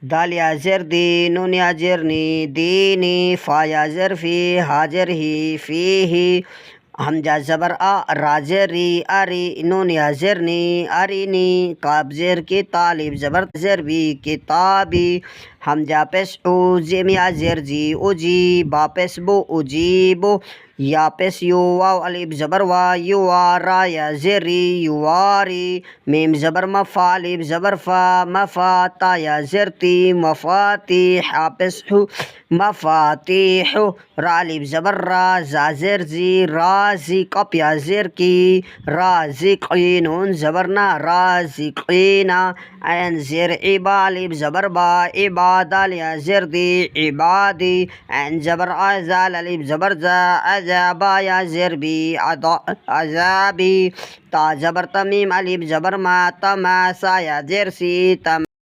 दाल या ज़ेर दी, नून या ज़ेर नी, दीनी, फा या ज़ेर फी, हाज़ेर ही, फीही, हमजा ज़बर आ, राज़ेर री, अरी, नून या ज़ेर नी, अरीनी, काब ज़ेर की, तालिब ज़बर ज़ेर बी, किताबी, हमजा पेश उ, जिम या ज़ेर जी, उजी, बा पेश बो, उजीबो, या पेश यू, वाव अलिफ ज़बर वा, युवा, रा या ज़ेरी, युवारी, मीम ज़बर मफ़ा, अलिफ ज़बर फ़ा, मफ़ा, ता या ज़ेर ती, मफ़ाती, हा पेश हु, मफ़ातिहु, रा अलिफ ज़बर रा, जा ज़ेर जी, राज़ी, कप या ज़ेर की, राज़िक़ी, नून ज़बर ना, राज़िक़ीना, ऐन ज़ेर इबा, अलिफ ज़बर बा, इबादा या ज़ेर दी, इबादी, ऐन ज़बर आ, ज़ाल अलिफ ज़बर जा, अज़ाबा या ज़ेर बी, अज़ाबी, ता ज़बर तमीम, अलिफ ज़बर मा, तमा, सा या ज़ेर सी, तम